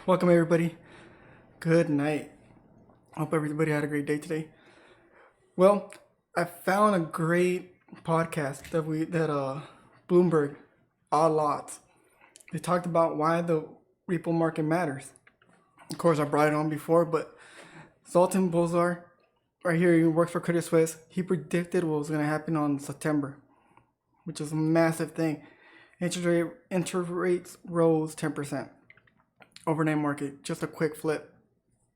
Welcome everybody. Good night. Hope everybody had a great day today. Well, I found a great podcast that Bloomberg a lot. They talked about why the repo market matters. Of course, I brought it on before, but Zoltan right here, he works for Credit Suisse. He predicted what was going to happen on September, which is a massive thing. Interest rates rose 10%. Overnight market, just a quick flip.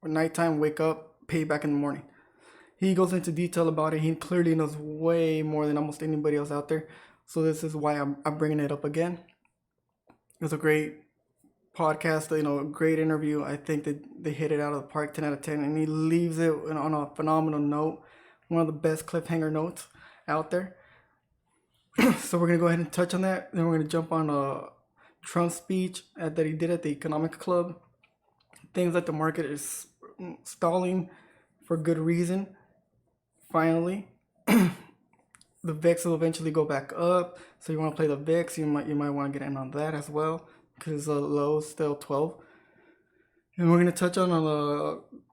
Nighttime, wake up, pay back in the morning. He goes into detail about it. He clearly knows way more than almost anybody else out there. So this is why I'm bringing it up again. It was a great podcast, a great interview. I think that they hit it out of the park, 10 out of 10. And he leaves it on a phenomenal note. One of the best cliffhanger notes out there. So we're going to go ahead and touch on that. Then we're going to jump on Trump's speech that he did at the Economic Club. Things that the market is stalling for good reason. Finally, the VIX will eventually go back up. So you want to play the VIX, you might want to get in on that as well because the low is still 12. And we're going to touch on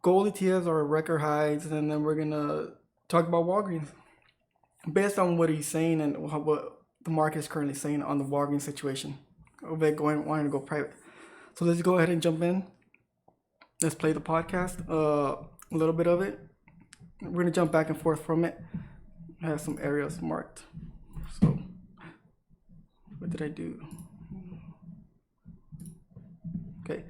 gold ETFs or record highs, and then we're going to talk about Walgreens based on what he's saying and what the market is currently saying on the Walgreens situation of it wanting to go private. So let's go ahead and jump in. Let's play the podcast, a little bit of it. We're going to jump back and forth from it. I have some areas marked. So, what did I do? Okay.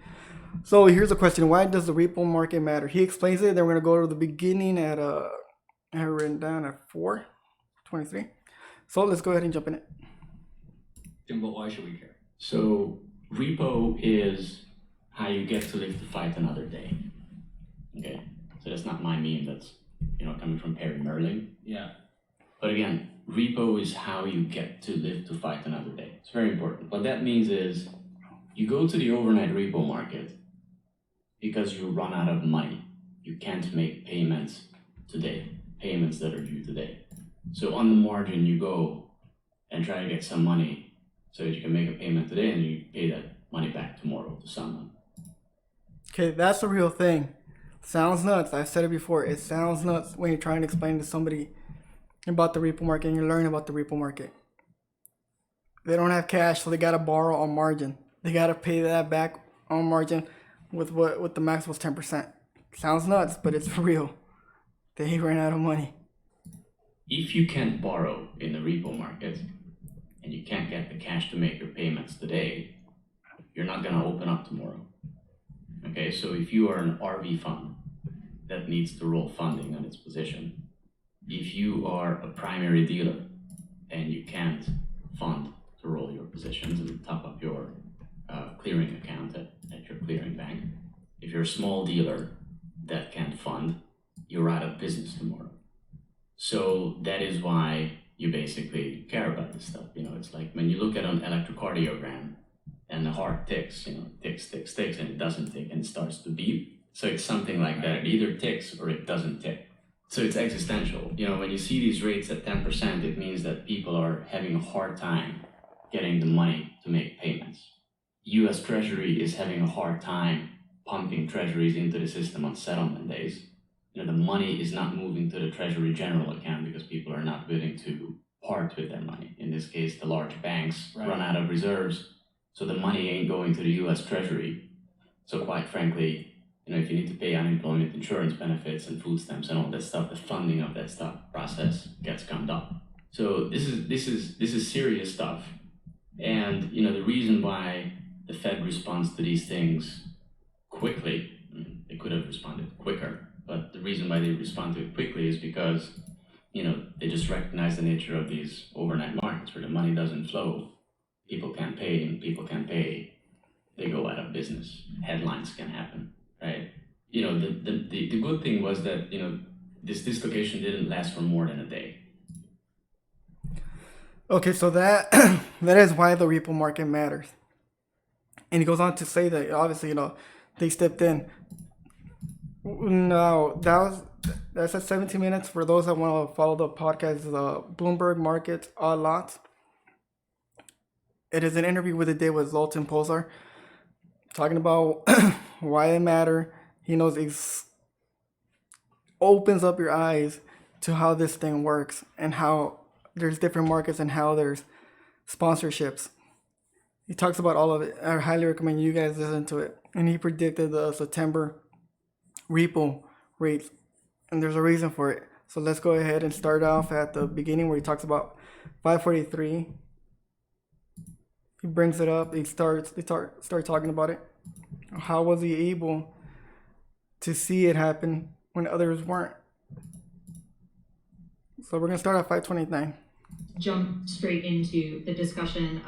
So, here's a question. Why does the repo market matter? He explains it. Then we're going to go to the beginning I have written down at 4:23. So, let's go ahead and jump in it. But why should we care? So, repo is how you get to live to fight another day. Okay, so that's not my meme. That's coming from Perry Merlin. Yeah. But again, repo is how you get to live to fight another day. It's very important. What that means is you go to the overnight repo market because you run out of money. You can't make payments today, payments that are due today. So on the margin, you go and try to get some money so that you can make a payment today and you pay that money back tomorrow to someone. Okay, that's the real thing. Sounds nuts. I've said it before. It sounds nuts when you're trying to explain to somebody about the repo market and you're learning about the repo market. They don't have cash, so they gotta borrow on margin. They gotta pay that back on margin with the max was 10%. Sounds nuts, but it's for real. They ran out of money. If you can't borrow in the repo market and you can't get the cash to make your payments today, you're not gonna open up tomorrow. Okay, so if you are an RV fund that needs to roll funding on its position, if you are a primary dealer and you can't fund to roll your positions and top up your clearing account at your clearing bank, if you're a small dealer that can't fund, you're out of business tomorrow. So that is why you basically care about this stuff. It's like when you look at an electrocardiogram, and the heart ticks, ticks, and it doesn't tick, and it starts to beep. So it's something like that. It either ticks or it doesn't tick. So it's existential. When you see these rates at 10%, it means that people are having a hard time getting the money to make payments. US Treasury is having a hard time pumping treasuries into the system on settlement days. The money is not moving to the Treasury general account because people are not willing to part with their money. In this case, the large banks run out of reserves. So the money ain't going to the US Treasury. So quite frankly, if you need to pay unemployment insurance benefits and food stamps and all that stuff, the funding of that stuff process gets gummed up. So this is serious stuff. And the reason why the Fed responds to these things quickly, they could have responded quicker, but the reason why they respond to it quickly is because they just recognize the nature of these overnight markets where the money doesn't flow. People can't pay, and people can't pay, they go out of business. Headlines can happen, right? The good thing was that, this dislocation didn't last for more than a day. Okay, so that is why the repo market matters. And he goes on to say that obviously, they stepped in. No, that's at 17 minutes. For those that want to follow the podcast, Bloomberg Markets a lot. It is an interview with a day with Zoltan talking about why they matter. He knows opens up your eyes to how this thing works and how there's different markets and how there's sponsorships. He talks about all of it. I highly recommend you guys listen to it. And he predicted the September repo rates, and there's a reason for it. So let's go ahead and start off at the beginning where he talks about 543. He brings it up. They start talking about it. How was he able to see it happen when others weren't? So we're gonna start at 529. Jump straight into the discussion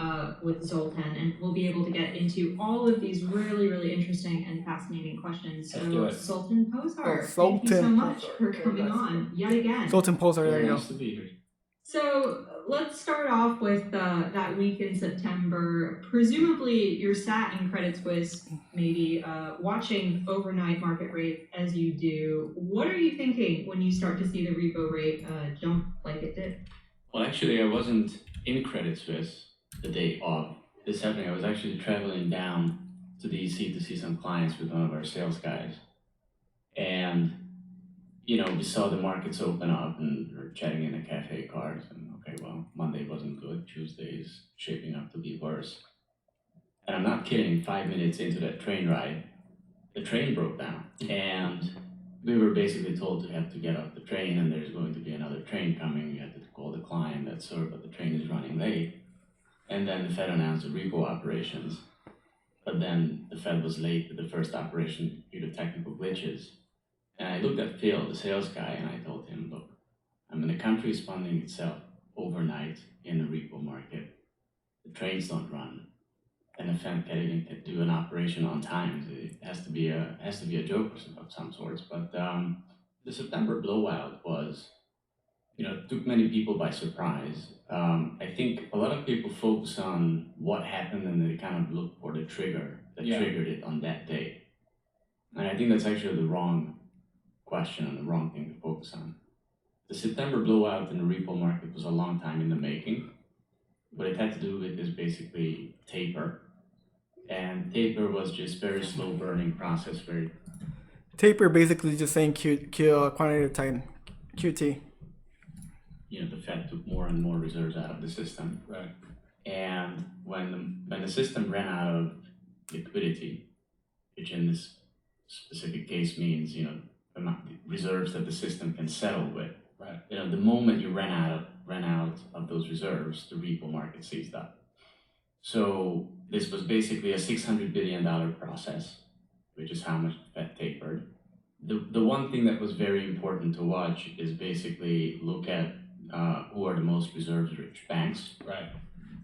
with Zoltan, and we'll be able to get into all of these really, really interesting and fascinating questions. So, Zoltan Posar, thank you so much for coming on yet again. Zoltan Posar, there you go. Nice to be here. So let's start off with that week in September. Presumably you're sat in Credit Suisse, maybe watching overnight market rates as you do. What are you thinking when you start to see the repo rate jump like it did? Well, actually, I wasn't in Credit Suisse the day of this happening. I was actually traveling down to DC to see some clients with one of our sales guys. And, we saw the markets open up and we were chatting in a cafe cars. And okay, well, Monday wasn't good. Tuesday's shaping up to be worse. And I'm not kidding, 5 minutes into that train ride, the train broke down. And we were basically told to have to get off the train and there's going to be another train coming. We had to call the client that sorry, but the train is running late. And then the Fed announced the repo operations. But then the Fed was late with the first operation due to technical glitches. And I looked at Phil, the sales guy, and I told him, look, the country is funding itself overnight in the repo market. The trains don't run. And the Fed can't even do an operation on time. It has to be a joke of some sorts. But the September blowout was, it took many people by surprise. I think a lot of people focus on what happened and they kind of look for the trigger that triggered it on that day. And I think that's actually the wrong question and the wrong thing to focus on. The September blowout in the repo market was a long time in the making. What it had to do with is basically taper. And taper was just very slow burning process. Taper basically just saying quantitative tightening, QT. The Fed took more and more reserves out of the system. Right. And when the system ran out of liquidity, which in this specific case means, reserves that the system can settle with. Right. The moment you ran out of those reserves, the repo market seized up. So this was basically a $600 billion process, which is how much the Fed tapered. The one thing that was very important to watch is basically look at who are the most reserves-rich banks. Right.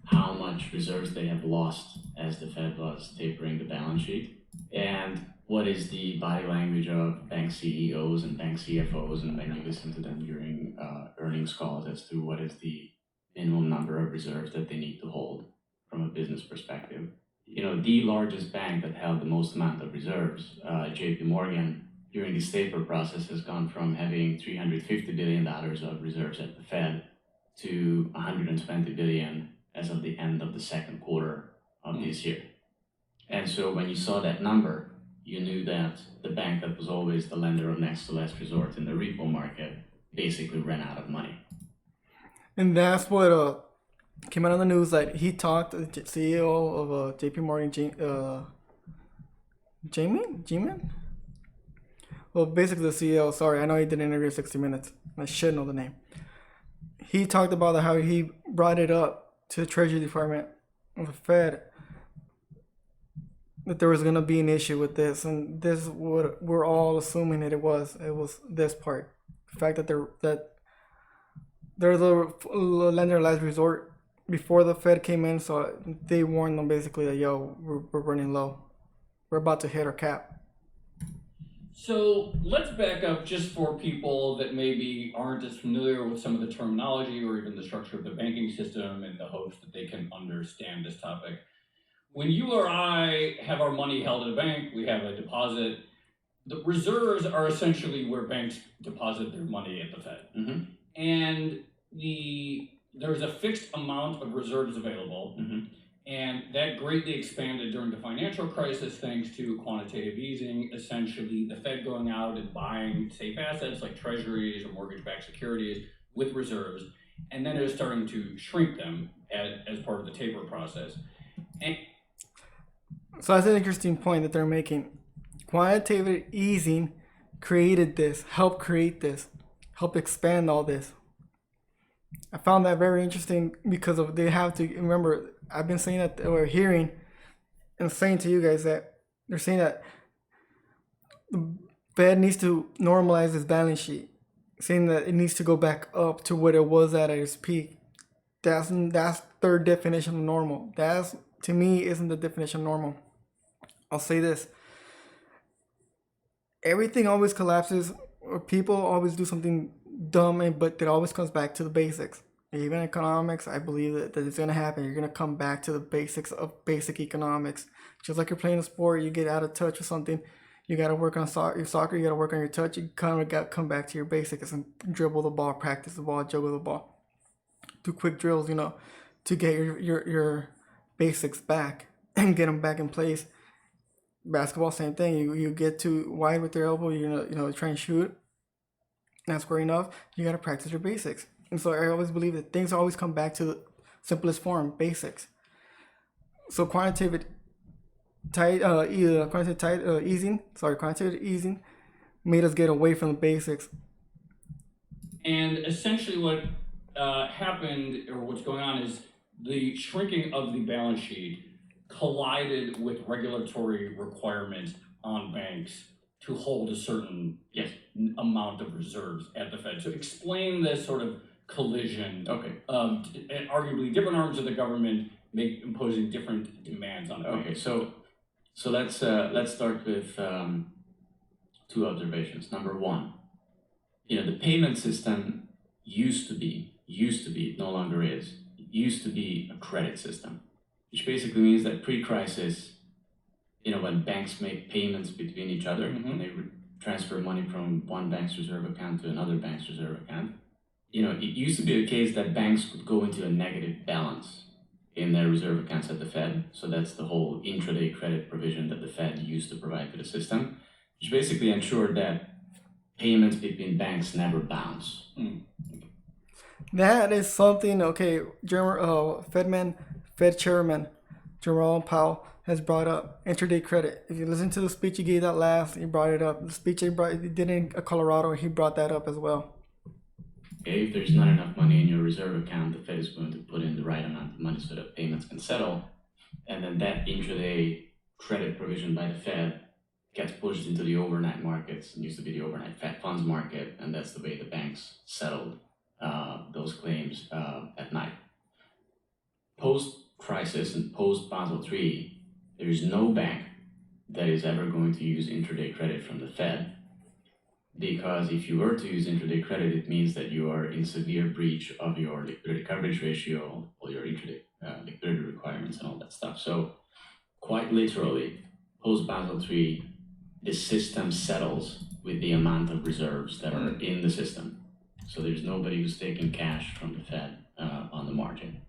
How much reserves they have lost as the Fed was tapering the balance sheet, and what is the body language of bank CEOs and bank CFOs, and then you listen to them during earnings calls as to what is the minimum number of reserves that they need to hold from a business perspective. The largest bank that held the most amount of reserves, JP Morgan, during this taper process has gone from having $350 billion of reserves at the Fed to $120 billion as of the end of the second quarter of this year. And so when you saw that number, you knew that the bank that was always the lender of next to last resort in the repo market basically ran out of money. And that's what came out on the news that he talked to the CEO of JP Morgan, G-Man? Well, basically the CEO, sorry, I know he did an interview 60 Minutes. I should know the name. He talked about how he brought it up to the Treasury Department of the Fed that there was going to be an issue with this, and this is what we're all assuming that it was this part, the fact that they're the lender of last resort before the Fed came in, so they warned them basically that we're running low, we're about to hit our cap. So let's back up just for people that maybe aren't as familiar with some of the terminology or even the structure of the banking system, in the hopes that they can understand this topic. When you or I have our money held at a bank, we have a deposit. The reserves are essentially where banks deposit their money at the Fed. Mm-hmm. And there's a fixed amount of reserves available. Mm-hmm. And that greatly expanded during the financial crisis thanks to quantitative easing, essentially the Fed going out and buying safe assets like treasuries or mortgage-backed securities with reserves, and then it was starting to shrink them as part of the taper process. And So that's an interesting point that they're making. Quantitative easing created this, helped create this, helped expand all this. I found that very interesting because of they have to remember. I've been saying that or hearing and saying to you guys that they're saying that the Fed needs to normalize its balance sheet, saying that it needs to go back up to what it was at its peak. That's their definition of normal. That's to me isn't the definition of normal. I'll say this. Everything always collapses, or people always do something dumb, but it always comes back to the basics. Even economics, I believe that it's going to happen. You're going to come back to the basics of basic economics. Just like you're playing a sport, you get out of touch with something, you got to work on your soccer, you got to work on your touch, you kind of got to come back to your basics and dribble the ball, practice the ball, juggle the ball. Do quick drills, to get your basics back and get them back in place. Basketball, same thing. You get too wide with your elbow, try and shoot, not square enough. You got to practice your basics. And so I always believe that things always come back to the simplest form, basics. So quantitative easing made us get away from the basics. And essentially what happened, or what's going on, is the shrinking of the balance sheet collided with regulatory requirements on banks to hold a certain amount of reserves at the Fed. So explain this sort of collision. Okay. Arguably different arms of the government imposing different demands on banks. Okay, so let's start with two observations. Number one, the payment system used to be, it no longer is, used to be a credit system, which basically means that pre-crisis, when banks make payments between each other, when they transfer money from one bank's reserve account to another bank's reserve account, it used to be the case that banks could go into a negative balance in their reserve accounts at the Fed. So that's the whole intraday credit provision that the Fed used to provide to the system, which basically ensured that payments between banks never bounce. That is something, Fed Chairman Jerome Powell has brought up intraday credit. If you listen to the speech he gave that last, he brought it up. The speech he did in Colorado, he brought that up as well. Okay, if there's not enough money in your reserve account, the Fed is going to put in the right amount of money so that payments can settle. And then that intraday credit provision by the Fed gets pushed into the overnight markets. It used to be the overnight Fed funds market, and that's the way the banks settled those claims at night. Post-crisis and post-Basel III, there is no bank that is ever going to use intraday credit from the Fed, because if you were to use intraday credit, it means that you are in severe breach of your liquidity coverage ratio, all your intraday liquidity requirements and all that stuff. So quite literally, post-Basel III, the system settles with the amount of reserves that are in the system. So there's nobody who's taking cash from the Fed on the margin.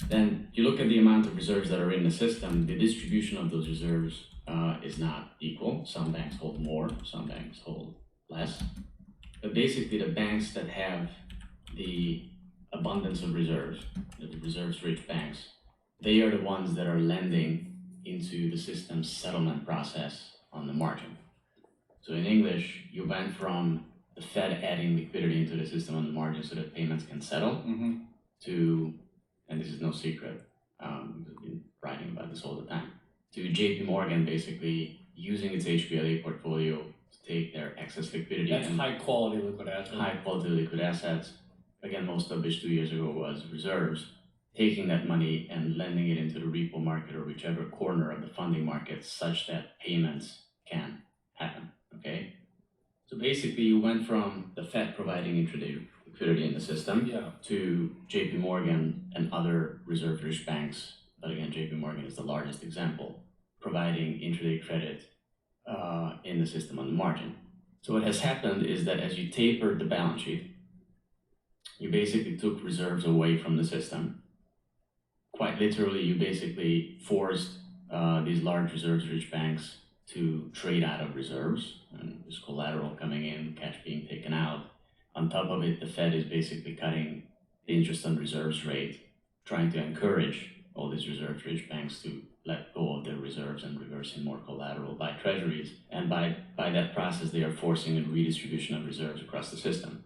Then you look at the amount of reserves that are in the system, the distribution of those reserves is not equal. Some banks hold more, some banks hold less. But basically the banks that have the abundance of reserves, the reserves-rich banks, they are the ones that are lending into the system's settlement process on the margin. So in English, you went from the Fed adding liquidity into the system on the margin so that payments can settle to, and this is no secret, we've been writing about this all the time, to JP Morgan basically using its HQLA portfolio to take their excess liquidity. That's high quality liquid assets. High quality liquid assets. Again, most of which 2 years ago was reserves, taking that money and lending it into the repo market or whichever corner of the funding market such that payments can happen, okay? So basically you went from the Fed providing intraday liquidity in the system to JP Morgan and other reserve-rich banks, but again, JP Morgan is the largest example, providing intraday credit in the system on the margin. So what has happened is that as you tapered the balance sheet, you basically took reserves away from the system, quite literally, you basically forced these large reserves-rich banks to trade out of reserves, and there's collateral coming in, cash being taken out. On top of it, the Fed is basically cutting the interest on reserves rate, trying to encourage all these reserve-rich banks to let go of their reserves and reversing more collateral by treasuries. And by that process, they are forcing a redistribution of reserves across the system.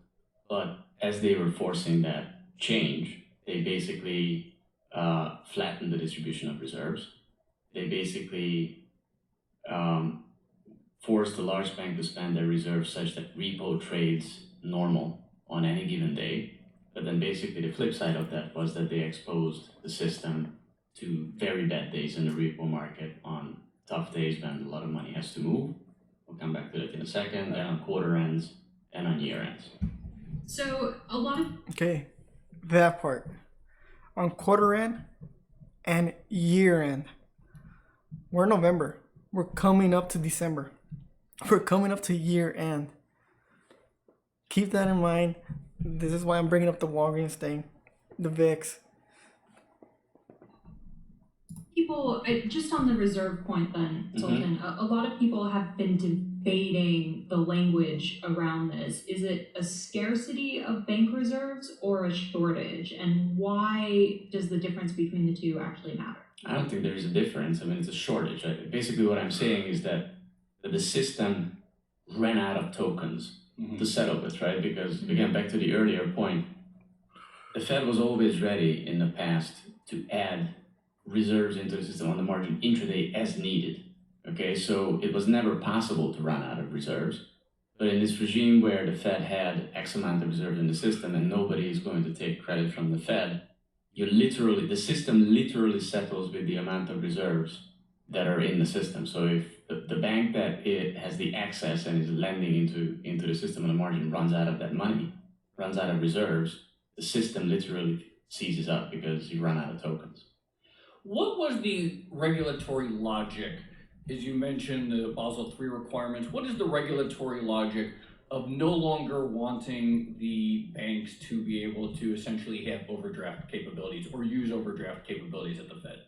But as they were forcing that change, they basically flattened the distribution of reserves. They basically forced the large bank to spend their reserves such that repo trades normal on any given day. But then basically the flip side of that was that they exposed the system to very bad days in the repo market, on tough days when a lot of money has to move. We'll come back to that in a second, and on quarter ends and on year ends. So a lot of Okay, that part. On quarter end and year end. We're November. We're coming up to December. We're coming up to year end. Keep that in mind. This is why I'm bringing up the Walgreens thing, the VIX. people, just on the reserve point then, Zoltan, a lot of people have been debating the language around this. Is it a scarcity of bank reserves or a shortage? And why does the difference between the two actually matter? I don't think there's a difference. I mean, it's a shortage. Basically, what I'm saying is that the system ran out of tokens to settle with, right? Because, again, back to the earlier point, the Fed was always ready in the past to add reserves into the system on the margin intraday as needed. Okay, so it was never possible to run out of reserves. But in this regime where the Fed had X amount of reserves in the system and nobody is going to take credit from the Fed, the system literally settles with the amount of reserves that are in the system. So if the bank that it has the access and is lending into the system on the margin runs out of that money, runs out of reserves, the system literally seizes up because you run out of tokens. What was the regulatory logic? As you mentioned, the Basel III requirements, what is the regulatory logic of no longer wanting the banks to be able to essentially have overdraft capabilities or use overdraft capabilities at the Fed?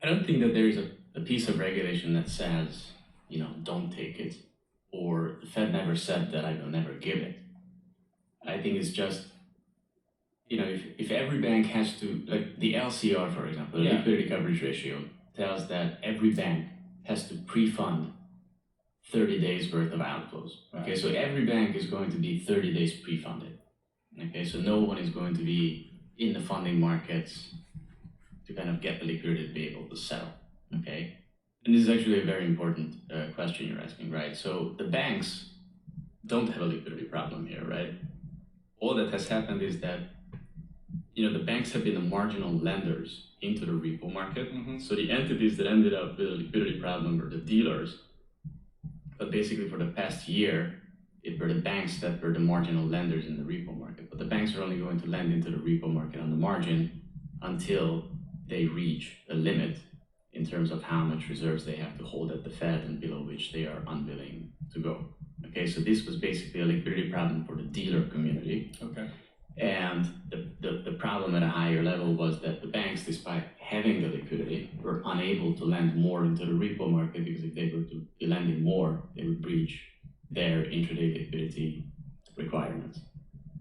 I don't think that there's a piece of regulation that says, don't take it, or the Fed never said that I will never give it. I think it's just, if every bank has to, like the LCR, for example, the liquidity coverage ratio, tells that every bank has to pre-fund 30 days worth of outflows. Okay, so every bank is going to be 30 days pre-funded. Okay, so no one is going to be in the funding markets to kind of get the liquidity to be able to sell. Okay, and this is actually a very important question you're asking, right? So the banks don't have a liquidity problem here, right? All that has happened is that the banks have been the marginal lenders into the repo market. So the entities that ended up with a liquidity problem were the dealers. But basically for the past year, it were the banks that were the marginal lenders in the repo market. But the banks are only going to lend into the repo market on the margin until they reach a limit in terms of how much reserves they have to hold at the Fed and below which they are unwilling to go. Okay, so this was basically a liquidity problem for the dealer community. Okay. And the problem at a higher level was that the banks, despite having the liquidity, were unable to lend more into the repo market because if they were to be lending more, they would breach their intraday liquidity requirements.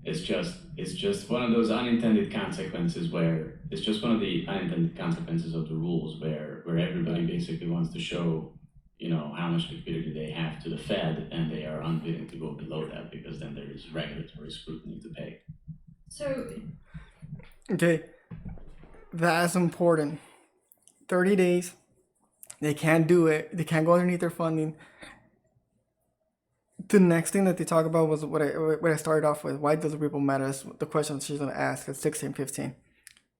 It's just one of those unintended consequences where it's just one of the unintended consequences of the rules where everybody basically wants to show how much liquidity they have to the Fed, and they are unwilling to go below that because then there is regulatory scrutiny to pay. So, Okay, that's important. 30 days, they can't do it. They can't go underneath their funding. The next thing that they talk about was what I started off with. Why does the repo matter? That's the question she's going to ask at 16:15,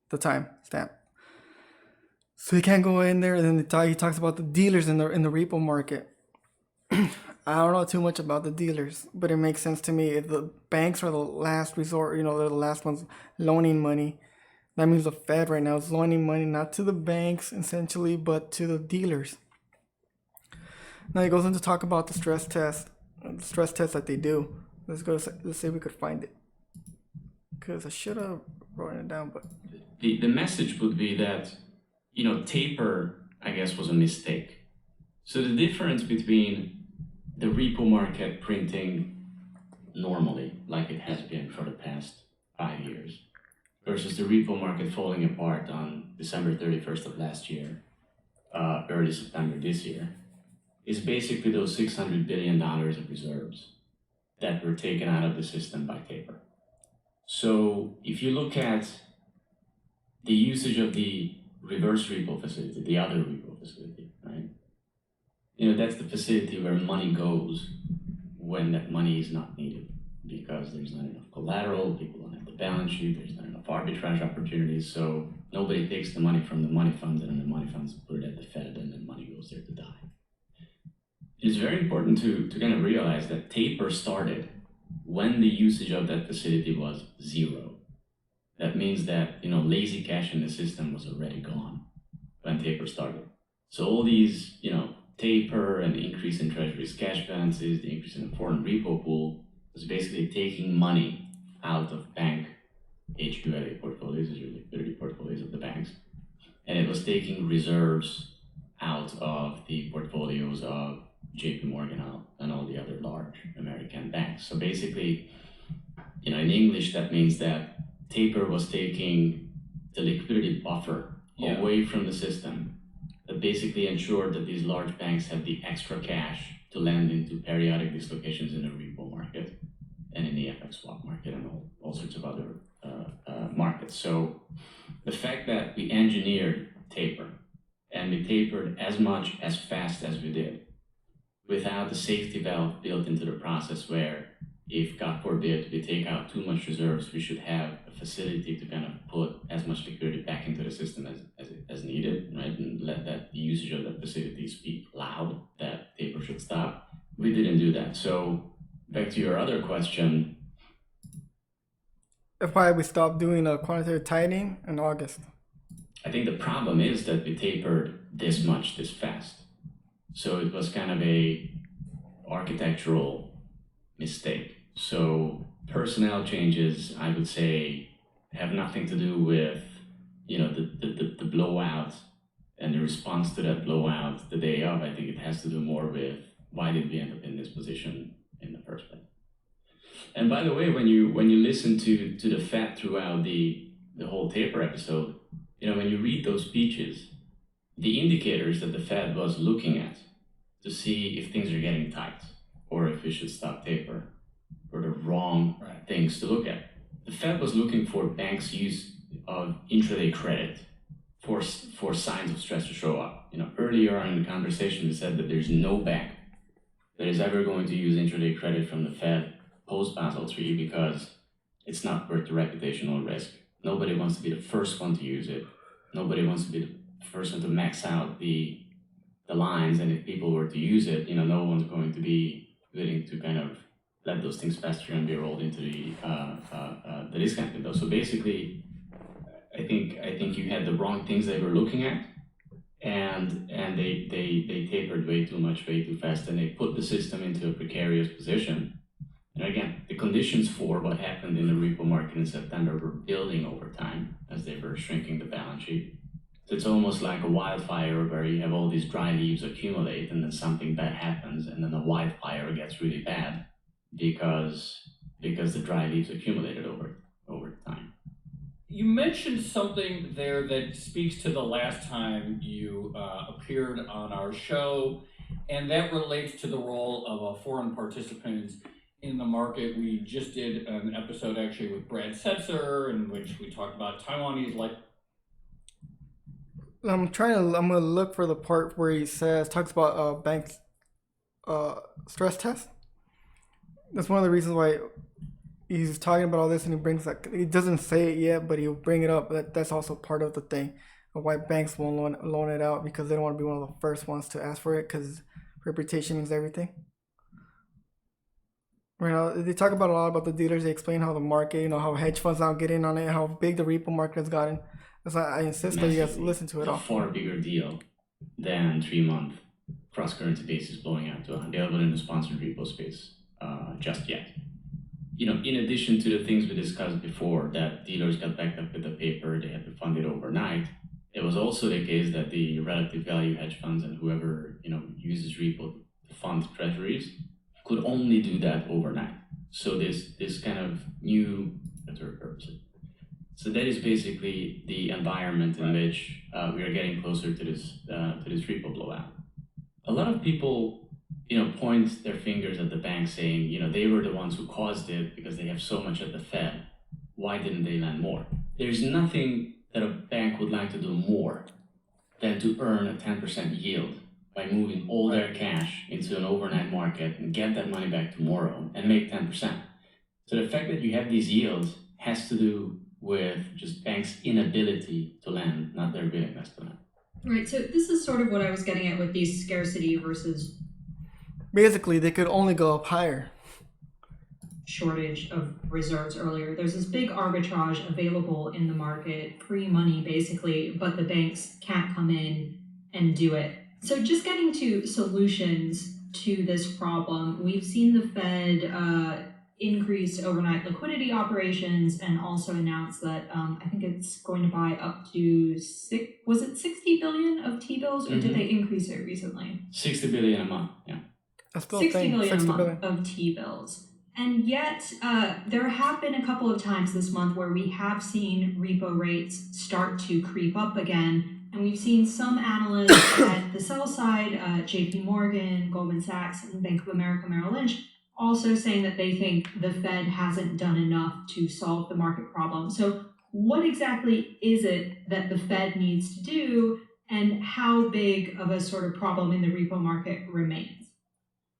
the time stamp. So he can't go in there, and then he talks about the dealers in the repo market. I don't know too much about the dealers, but it makes sense to me. If the banks are the last resort, they're the last ones loaning money, that means the Fed right now is loaning money not to the banks essentially, but to the dealers. Now he goes on to talk about the stress test that they do. Let's see if we could find it. because I should have written it down, but The message would be that, taper, I guess, was a mistake. So the difference between the repo market printing normally, like it has been for the past 5 years, versus the repo market falling apart on December 31st of last year, early September this year, is basically those $600 billion of reserves that were taken out of the system by taper. So if you look at the usage of the reverse repo facility, the other repo facility, right? That's the facility where money goes when that money is not needed because there's not enough collateral, people don't have the balance sheet, there's not enough arbitrage opportunities, so nobody takes the money from the money funds and then the money funds put it at the Fed and then money goes there to die. It's very important to kind of realize that taper started when the usage of that facility was zero. That means that, lazy cash in the system was already gone when taper started. So all these, taper and the increase in treasuries cash balances, the increase in the foreign repo pool was basically taking money out of bank HQLA portfolios, or liquidity portfolios of the banks. And it was taking reserves out of the portfolios of JP Morgan and all the other large American banks. So basically, in English, that means that taper was taking the liquidity buffer away from the system that basically ensured that these large banks had the extra cash to lend into periodic dislocations in the repo market and in the FX swap market and all sorts of other markets. So the fact that we engineered taper and we tapered as much as fast as we did without the safety valve built into the process where if, God forbid, we take out too much reserves, we should have a facility to kind of put as much liquidity back into the system as needed, right? And let that the usage of that facility speak loud that taper should stop. We didn't do that. So back to your other question. that's why we stopped doing quantitative tightening in August. I think the problem is that we tapered this much this fast. So it was kind of a architectural mistake. So personnel changes, I would say, have nothing to do with, the blowout and the response to that blowout the day of. I think it has to do more with why did we end up in this position in the first place. And by the way, when you listen to the Fed throughout the whole taper episode, when you read those speeches, the indicators that the Fed was looking at to see if things are getting tight or if we should stop taper were the wrong things to look at. The Fed was looking for banks' use of intraday credit for signs of stress to show up. Earlier on in the conversation, we said that there's no bank that is ever going to use intraday credit from the Fed post Basel III because it's not worth the reputational risk. Nobody wants to be the first one to use it. Nobody wants to be the first one to max out the lines, and if people were to use it, no one's going to be willing to kind of let those things pass through and be rolled into the discount window. So basically, I think you had the wrong things they were looking at, and they tapered way too much, way too fast, and they put the system into a precarious position. And again, the conditions for what happened in the repo market in September were building over time as they were shrinking the balance sheet. So it's almost like a wildfire where you have all these dry leaves accumulate and then something bad happens and then the wildfire gets really bad because the dry leaves accumulated over time. You mentioned something there that speaks to the last time you appeared on our show, and that relates to the role of foreign participants in the market. We just did an episode actually with Brad Setzer in which we talked about Taiwanese I'm gonna look for the part where he talks about banks stress test. That's one of the reasons why he's talking about all this, and he brings he doesn't say it yet, but he'll bring it up. That's also part of the thing of why banks won't loan it out, because they don't want to be one of the first ones to ask for it, because reputation means everything. They talk about a lot about the dealers. They explain how the market, how hedge funds now get in on it, how big the repo market has gotten. That's why I insist that you guys listen to it all. It's a far bigger deal than 3-month cross-currency basis blowing out to available in the sponsored repo space just yet. in addition to the things we discussed before, that dealers got backed up with the paper, they had to fund it overnight, it was also the case that the relative value hedge funds and whoever, uses repo to fund treasuries could only do that overnight. So this kind of new, so that is basically the environment in which we are getting closer to this repo blowout. A lot of people, point their fingers at the bank saying, they were the ones who caused it because they have so much at the Fed. Why didn't they lend more? There's nothing that a bank would like to do more than to earn a 10% yield by moving all their cash into an overnight market and get that money back tomorrow and make 10%. So the fact that you have these yields has to do with just banks' inability to lend, not their willingness to lend. Right, so this is sort of what I was getting at with these scarcity versus Basically, they could only go up higher. shortage of reserves earlier. There's this big arbitrage available in the market, free money basically, but the banks can't come in and do it. So just getting to solutions to this problem, we've seen the Fed increase overnight liquidity operations and also announced that I think it's going to buy up to 60 billion of T-bills, or did they increase it recently? 60 billion a month, yeah. That's still 60 billion 60 a month billion. of T-bills. And yet, there have been a couple of times this month where we have seen repo rates start to creep up again. And we've seen some analysts at the sell side, JP Morgan, Goldman Sachs, and Bank of America Merrill Lynch, also saying that they think the Fed hasn't done enough to solve the market problem. So what exactly is it that the Fed needs to do, and how big of a sort of problem in the repo market remains?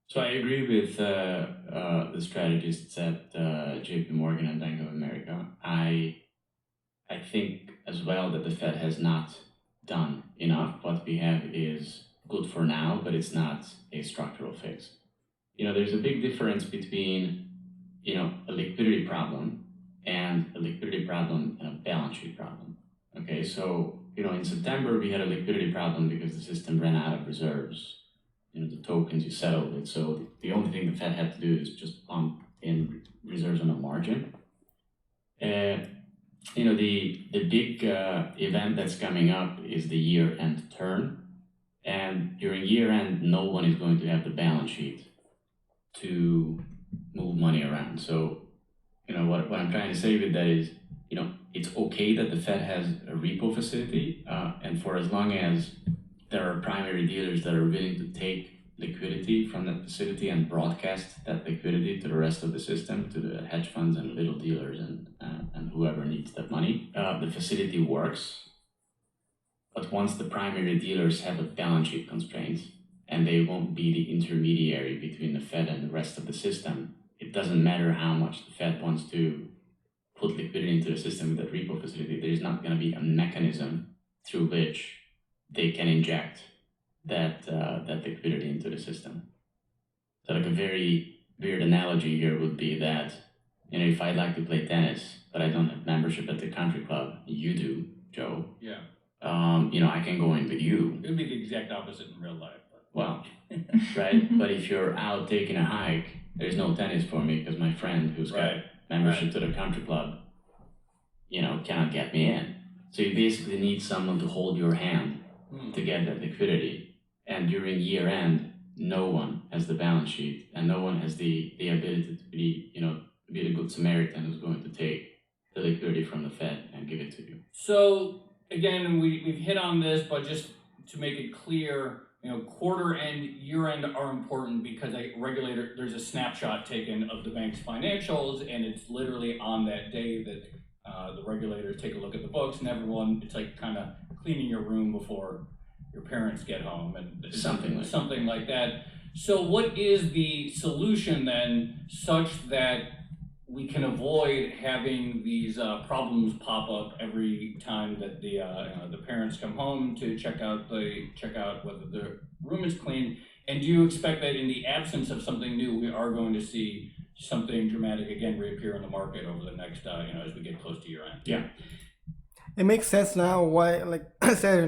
So I agree with the strategists at JP Morgan and Bank of America. I think as well that the Fed has not done enough. What we have is good for now, but it's not a structural fix. There's a big difference between, a liquidity problem and a liquidity problem and a balance sheet problem. Okay, so, in September we had a liquidity problem because the system ran out of reserves. The tokens you settled with. So the only thing the Fed had to do is just pump in reserves on the margin. The big event that's coming up is the year-end turn. And during year-end, no one is going to have the balance sheet to move money around. So, what I'm trying to say with that is, it's okay that the Fed has a repo facility, and for as long as there are primary dealers that are willing to take liquidity from that facility and broadcast that liquidity to the rest of the system, to the hedge funds and little dealers and whoever needs that money. The facility works, but once the primary dealers have a balance sheet constraints and they won't be the intermediary between the Fed and the rest of the system, it doesn't matter how much the Fed wants to put liquidity into the system with that repo facility. There's not going to be a mechanism through which they can inject that liquidity into the system. So like a very weird analogy here would be that, if I'd like to play tennis, but I don't have membership at the country club, you do, Joe. Yeah. I can go in with you. It would be the exact opposite in real life. But... Well, right? But if you're out taking a hike, there's no tennis for me because my friend who's got membership to the country club, cannot get me in. So you basically need someone to hold your hand to get that liquidity. And during year end, no one has the balance sheet and no one has the ability to be the good Samaritan who's going to take the liquidity from the Fed and give it to you. So again, we've hit on this, but just to make it clear, quarter end, year end are important because there's a snapshot taken of the bank's financials, and it's literally on that day that the regulators take a look at the books, and everyone, it's like kind of cleaning your room before your parents get home, and something like that. So what is the solution then, such that we can avoid having these problems pop up every time that the parents come home to check out whether the room is clean? And do you expect that in the absence of something new, we are going to see something dramatic again reappear in the market over the next as we get close to year end? Yeah, it makes sense now why, like I said,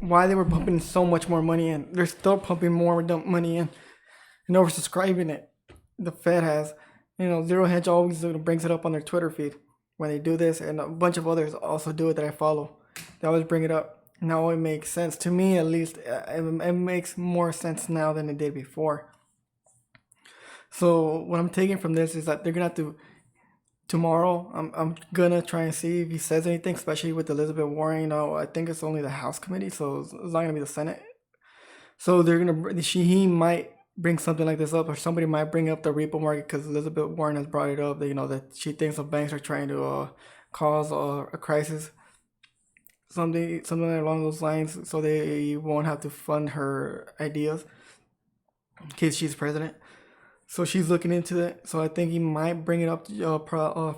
why they were pumping so much more money in. They're still pumping more money in and oversubscribing it. The Fed has. Zero Hedge always brings it up on their Twitter feed when they do this, and a bunch of others also do it that I follow. They always bring it up. Now it makes sense to me, at least. It makes more sense now than it did before. So what I'm taking from this is that they're gonna have to tomorrow. I'm gonna try and see if he says anything, especially with Elizabeth Warren. I think it's only the House committee, so it's not gonna be the Senate. So he might bring something like this up, or somebody might bring up the repo market because Elizabeth Warren has brought it up. That she thinks the banks are trying to cause a crisis, something along those lines, so they won't have to fund her ideas in case she's president. So she's looking into it. So I think he might bring it up to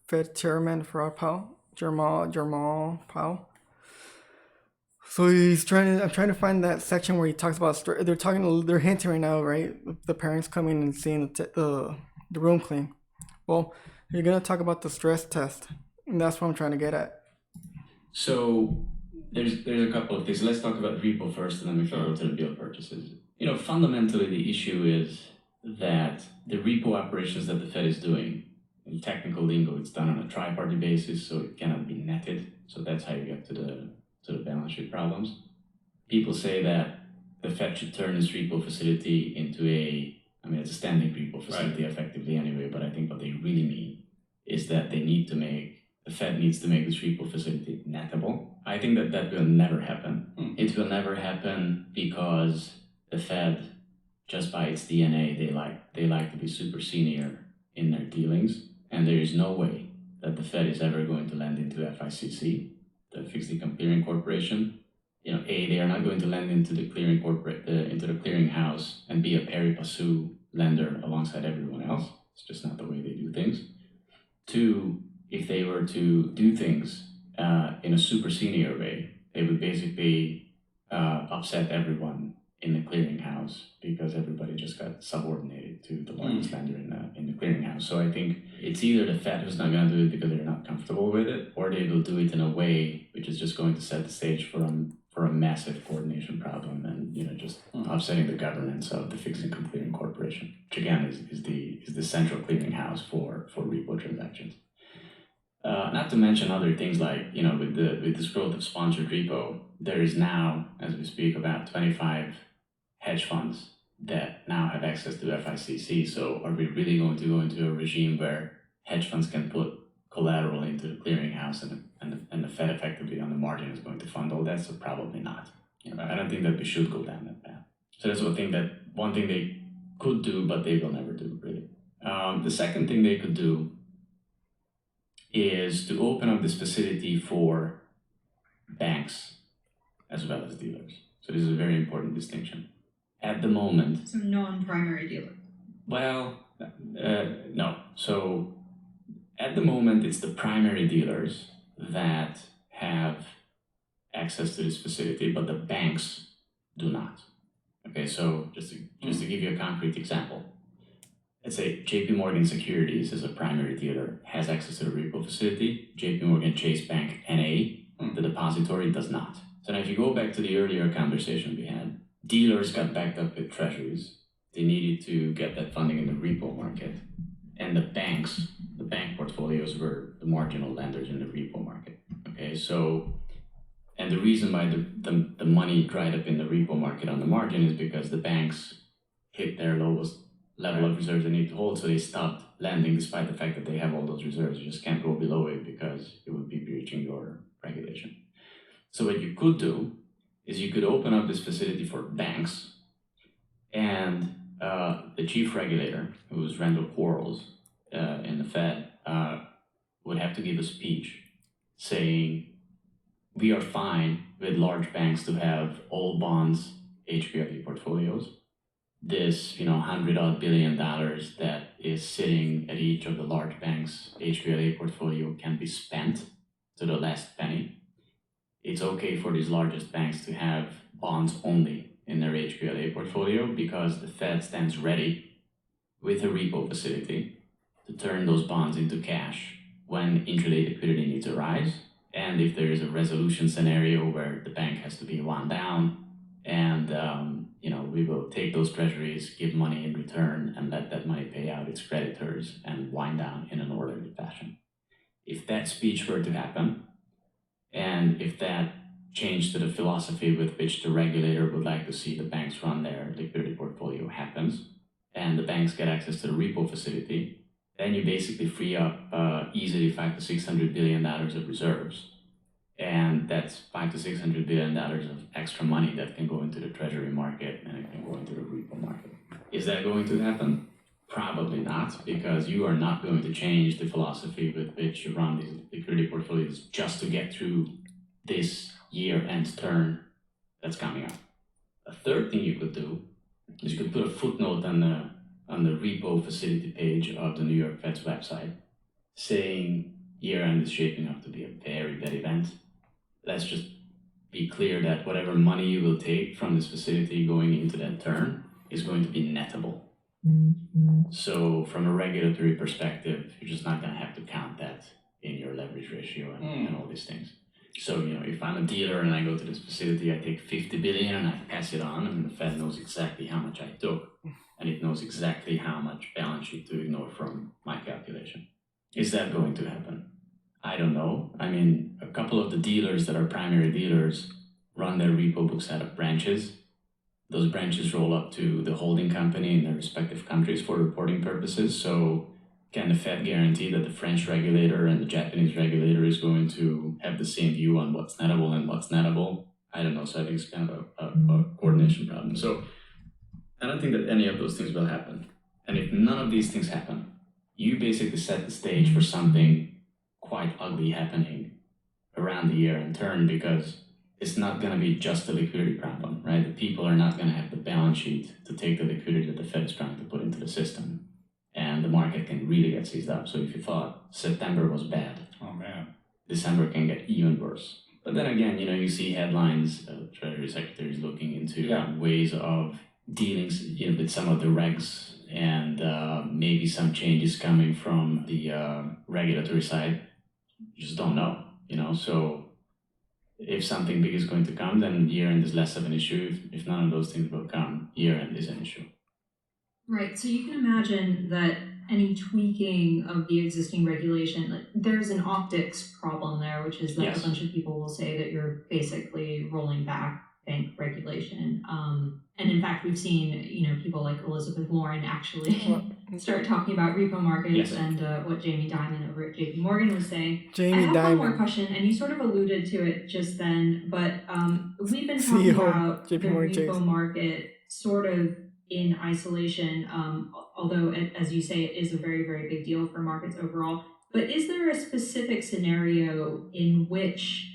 Fed Chairman for Powell, Jerome Powell. So I'm trying to find that section where he talks about. They're hinting right now, right? The parents coming and seeing the room clean. Well, you're gonna talk about the stress test, and that's what I'm trying to get at. So there's a couple of things. Let's talk about repo first, and then we can go to the bill purchases. Fundamentally, the issue is that the repo operations that the Fed is doing, in technical lingo, it's done on a tri-party basis, so it cannot be netted. So that's how you get to the balance sheet problems. People say that the Fed should turn this repo facility into it's a standing repo facility effectively anyway, but I think what they really mean is that the Fed needs to make this repo facility nettable. I think that will never happen. It will never happen because the Fed, just by its DNA, they like to be super senior in their dealings, and there is no way that the Fed is ever going to lend into FICC, the Fixed Income Clearing Corporation. They are not going to lend into the clearing house and be a pari passu lender alongside everyone else. It's just not the way they do things. Two, if they were to do things in a super senior way, they would basically upset everyone in the clearinghouse because everybody just got subordinated to the largest lender in the clearinghouse. So I think it's either the Fed who's not going to do it because they're not comfortable with it, or they will do it in a way which is just going to set the stage for a massive coordination problem and just upsetting the governance of the Fixed Income Clearing Corporation, which again is the central clearinghouse for repo transactions. Not to mention other things like with this growth of sponsored repo, there is now, as we speak, about 25 hedge funds that now have access to FICC. So are we really going to go into a regime where hedge funds can put collateral into the clearinghouse and the Fed effectively on the margin is going to fund all that? So probably not. I don't think that we should go down that path. So that's one thing they could do, but they will never do, really. The second thing they could do is to open up this facility for banks as well as dealers. So this is a very important distinction. At the moment... So non-primary dealer. Well, no. So at the moment, it's the primary dealers that have access to this facility, but the banks do not. Okay, so just to give you a concrete example, let's say JP Morgan Securities is a primary dealer, has access to the repo facility. JP Morgan Chase Bank NA, the depository, does not. So now if you go back to the earlier conversation we had, dealers got backed up with treasuries. They needed to get that funding in the repo market. And the bank portfolios were the marginal lenders in the repo market. Okay, so, and the reason why the money dried up in the repo market on the margin is because the banks hit their lowest level of reserves they need to hold, so they stopped lending despite the fact that they have all those reserves. You just can't go below it because it would be breaching your regulation. So what you could do is you could open up this facility for banks, and the chief regulator, who is Randall Quarles in the Fed, would have to give a speech saying, we are fine with large banks to have all bonds HQLA portfolios. This, $100 billion that is sitting at each of the large banks' HQLA portfolio can be spent to the last penny. It's okay for these largest banks to have bonds only in their HQLA portfolio because the Fed stands ready with a repo facility to turn those bonds into cash when intraday liquidity needs arise, and if there is a resolution scenario where the bank has to be wound down and we will take those treasuries, give money in return, and let that money pay out its creditors and wind down in an orderly fashion. If that speech were to happen, and if that change to the philosophy with which the regulator would like to see the banks run their liquidity portfolio happens, and the banks get access to the repo facility, then you basically free up easily $500 to $600 billion of reserves. And that's $500 to $600 billion of extra money that can go into the treasury market and it can go into the repo market. Is that going to happen? Probably not, because you are not going to change the philosophy with which you run these liquidity portfolios just to get through this year-end turn that's coming up. A third thing you could do is you could put a footnote on the repo facility page of the New York Fed's website saying year-end is shaping up to be a very bad event. Let's just be clear that whatever money you will take from this facility going into that turn is going to be nettable. So from a regulatory perspective, you're just not going to have to count that in your leverage ratio and all these things. So, if I'm a dealer and I go to this facility, I take 50 billion and I pass it on, and the Fed knows exactly how much I took, and it knows exactly how much balance sheet to ignore from my calculation. Is that going to happen? I don't know. I mean, a couple of the dealers that are primary dealers run their repo books out of branches. Those branches roll up to the holding company in their respective countries for reporting purposes. So can the Fed guarantee that the French regulator and the Japanese regulator is going to have the same view on what's nettable and what's nettable? I don't know. So I think it's kind of a coordination problem. So I don't think that any of those things will happen. And if none of these things happen, you basically set the stage for something quite ugly happening around the year-end turn, because it's not going to be just a liquidity problem, right? The people are not going to have the balance sheet to take the liquidity that the Fed is trying to put into the system. And the market can really get seized up. So if you thought September was bad, oh man, December can get even worse. But then again, you see headlines, Treasury secretaries looking into ways of dealing with some of the regs, and maybe some changes coming from the regulatory side. You just don't know, So if something big is going to come, then year-end is less of an issue. If none of those things will come, year-end is an issue. Right. So you can imagine that any tweaking of the existing regulation, there's an optics problem there, which is that Yes. a bunch of people will say that you're basically rolling back bank regulation. And in fact, we've seen, people like Elizabeth Warren actually start talking about repo markets. Yes. And what Jamie Dimon over at JP Morgan was saying. Jamie I have one more Dimon, question, and you sort of alluded to it just then, but we've been talking CEO, about the JP Morgan repo Chase. market sort of in isolation, although, as you say, it is a very, very big deal for markets overall. But is there a specific scenario in which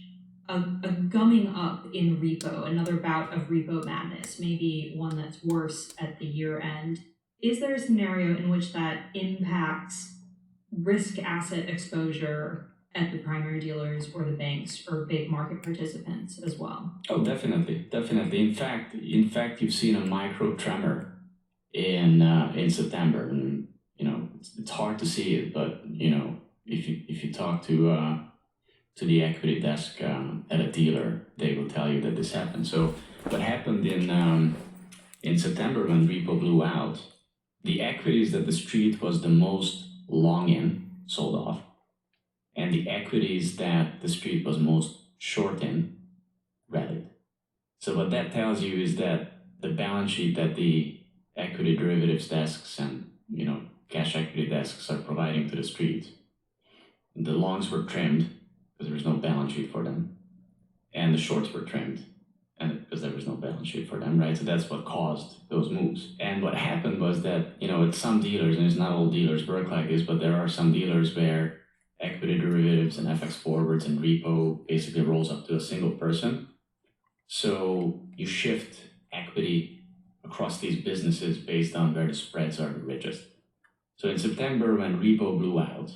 a gumming up in repo, another bout of repo madness, maybe one that's worse at the year end, is there a scenario in which that impacts risk asset exposure at the primary dealers or the banks or big market participants as well? Oh, definitely. In fact, you've seen a micro tremor in September, and it's hard to see it, but if you talk to the equity desk at a dealer, they will tell you that this happened. So what happened in September when repo blew out, the equities that the street was the most long in sold off, and the equities that the street was most short in rallied. So what that tells you is that the balance sheet that the equity derivatives desks and cash equity desks are providing to the street, the longs were trimmed because there was no balance sheet for them, and the shorts were trimmed and because there was no balance sheet for them, right? So that's what caused those moves. And what happened was that at some dealers, and it's not all dealers work like this, but there are some dealers where equity derivatives and FX forwards and repo basically rolls up to a single person. So you shift equity across these businesses based on where the spreads are the richest. So in September, when repo blew out,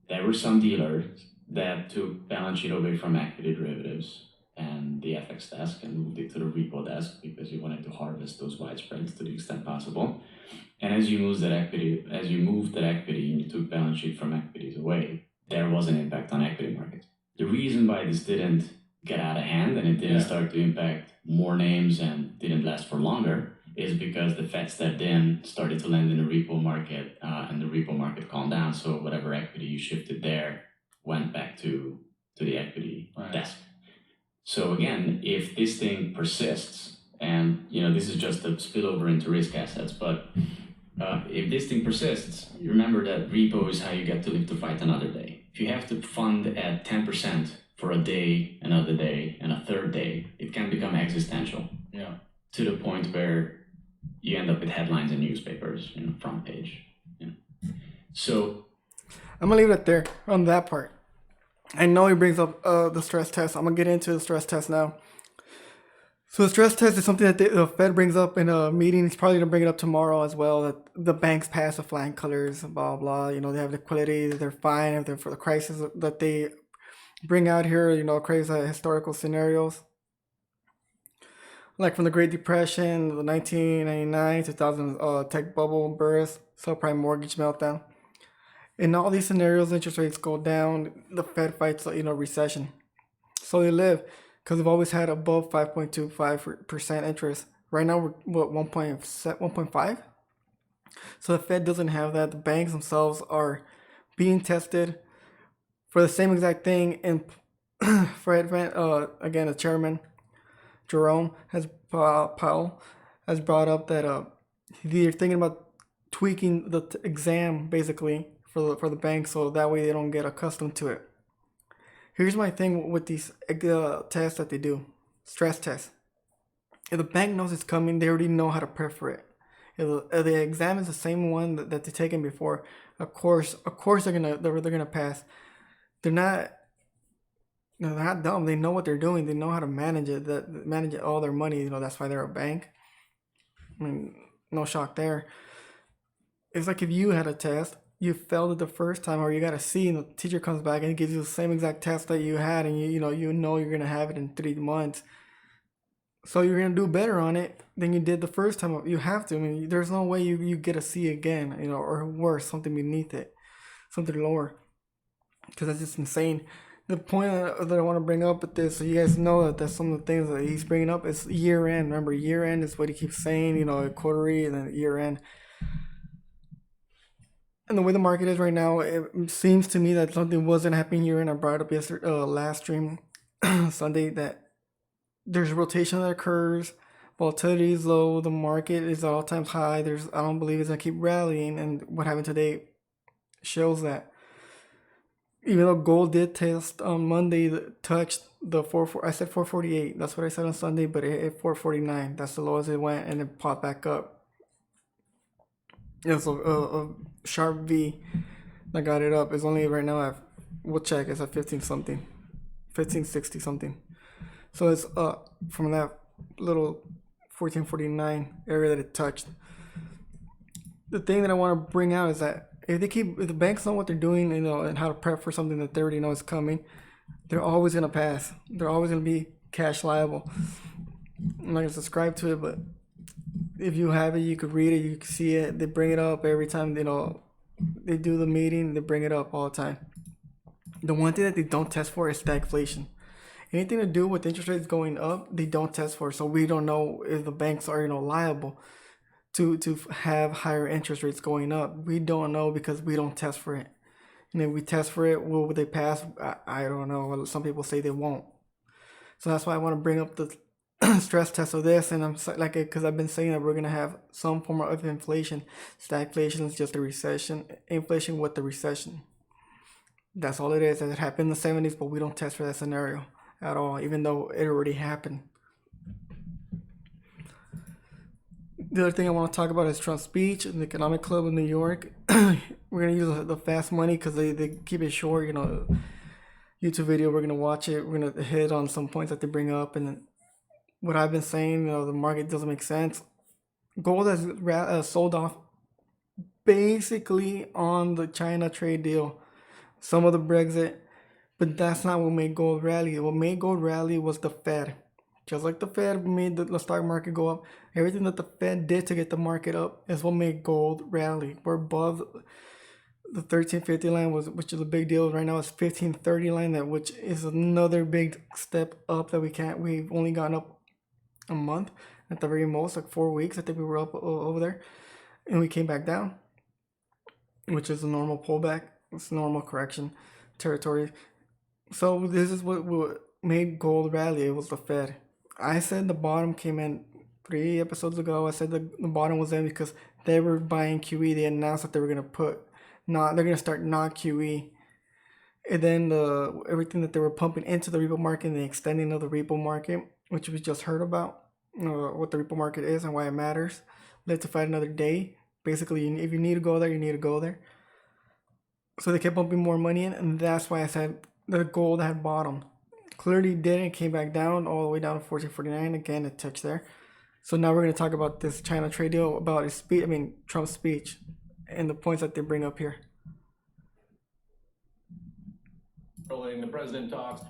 there were some dealers that took balance sheet away from equity derivatives and the FX desk and moved it to the repo desk because you wanted to harvest those wide spreads to the extent possible. And as you moved that equity and you took balance sheet from equities away, there was an impact on equity markets. The reason why this didn't get out of hand and it didn't start to impact more names and didn't last for longer is because the Fed stepped in, started to lend in the repo market, and the repo market calmed down. So whatever equity you shifted there went back to the equity desk. So again, if this thing persists, and this is just a spillover into risk assets, but if this thing persists, remember that repo is how you get to live to fight another day. If you have to fund at 10% for a day, another day, and a third day, it can become existential. Yeah. To the point where you end up with headlines in newspapers, front page. So I'm gonna leave it there on that part. I know he brings up the stress test. I'm gonna get into the stress test now. So the stress test is something that the Fed brings up in a meeting. He's probably gonna bring it up tomorrow as well. That the banks pass the flying colors, blah blah. They have liquidity. They're fine if they're for the crisis that they bring out here. Crazy historical scenarios, like from the Great Depression, the 1999, 2000 tech bubble burst, subprime mortgage meltdown. In all these scenarios, interest rates go down. The Fed fights recession. So they live. Because we've always had above 5.25% interest. Right now, we're 1.5? So the Fed doesn't have that. The banks themselves are being tested for the same exact thing. And again, the chairman, Powell, has brought up that they're thinking about tweaking the exam, basically, for the banks, so that way they don't get accustomed to it. Here's my thing with these tests that they do. Stress tests. If the bank knows it's coming, they already know how to prep for it. If the exam is the same one that they've taken before, of course they're gonna pass. They're not dumb. They know what they're doing. They know how to manage it. All their money. That's why they're a bank. I mean, no shock there. It's like if you had a test, you failed it the first time, or you got a C, and the teacher comes back and gives you the same exact test that you had, and you know you're gonna have it in 3 months. So you're gonna do better on it than you did the first time. You have to. I mean, there's no way you get a C again, or worse, something beneath it, something lower, because that's just insane. The point that I want to bring up with this, so you guys know that some of the things that he's bringing up is year end. Remember, year end is what he keeps saying. Quarterly and then year end. And the way the market is right now, it seems to me that something wasn't happening here. And I brought up yesterday, last stream, Sunday, that there's rotation that occurs, volatility is low, the market is at all times high. I don't believe it's gonna keep rallying, and what happened today shows that. Even though gold did test on Monday, touched the 448. That's what I said on Sunday, but it hit 449. That's the lowest it went, and it popped back up. It was a sharp V that got it up. It's only right now we'll check. It's at 15 something, 1560 something. So it's from that little 1449 area that it touched. The thing that I want to bring out is that if the banks know what they're doing, and how to prep for something that they already know is coming, they're always gonna pass. They're always gonna be cash liable. I'm not gonna subscribe to it, but if you have it, you could read it, you can see it. They bring it up every time, they do the meeting, they bring it up all the time. The one thing that they don't test for is stagflation. Anything to do with interest rates going up, they don't test for. So we don't know if the banks are, liable to have higher interest rates going up. We don't know because we don't test for it. And if we test for it, will they pass? I don't know. Some people say they won't. So that's why I want to bring up the stress test of this, and I'm like, because I've been saying that we're gonna have some form of inflation. Stagflation is just a recession. Inflation with the recession. That's all it is. It happened in the 70s, but we don't test for that scenario at all, even though it already happened. The other thing I want to talk about is Trump's speech in the Economic Club in New York. We're gonna use the fast money because they keep it short. YouTube video. We're gonna watch it. We're gonna hit on some points that they bring up, and what I've been saying, the market doesn't make sense. Gold has sold off basically on the China trade deal, some of the Brexit, but that's not what made gold rally. What made gold rally was the Fed. Just like the Fed made the stock market go up, everything that the Fed did to get the market up is what made gold rally. We're above the 1350 line, which is a big deal. Right now it's 1530 line, which is another big step up that we've only gone up a month. at the very most, like 4 weeks. I think we were up over there, and we came back down, which is a normal pullback. It's normal correction territory. So this is what made gold rally. It was the Fed. I said the bottom came in 3 episodes ago. I said the bottom was in because they were buying QE. They announced that they were they're gonna start not QE, and then everything that they were pumping into the repo market and the extending of the repo market, which we just heard about, what the repo market is and why it matters. Let's fight another day. Basically, if you need to go there, you need to go there. So they kept pumping more money in, and that's why I said the gold had bottomed. Clearly didn't, came back down all the way down to 1449. Again, it touched there. So now we're going to talk about this China trade deal, about his speech. Trump's speech, and the points that they bring up here. The president talks